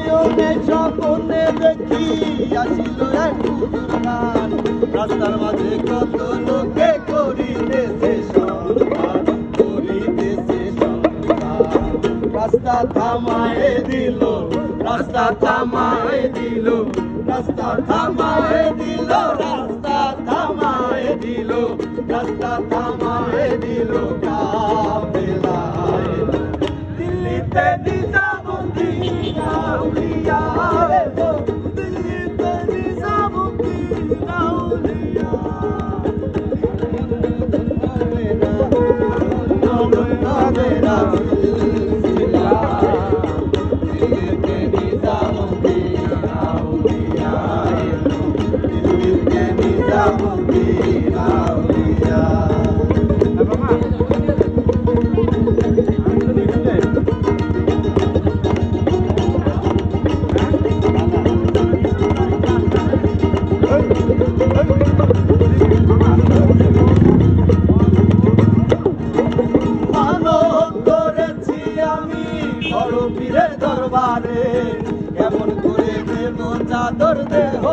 নয়নে স্বপ্নে দেখি আসিল এক পুতুল গান রাস্তার মাঝে কত লোকে করিতেছে সন্ধান করিতেছে সন্ধান রাস্তা থামায়ে দিল রাস্তা থামায়ে দিল রাস্তা থামায়ে দিল রাস্তা থামায়ে দিল রাস্তা থামায়ে দিল কাফেলায় দিল্লিতে নিজামুদ্দিন আউলিয়া এলো দিল্লিতে নিজামুদ্দিন আউলিয়া নবেরা সিলসিলা দিল্লিতে নিজামুদ্দিন আউলিয়া এলো দিল্লিতে নিজামুদ্দিন আউলিয়া মানব করেছি আমি বড় পীরের দরবারে কেমন করে দেব চাদর দেহ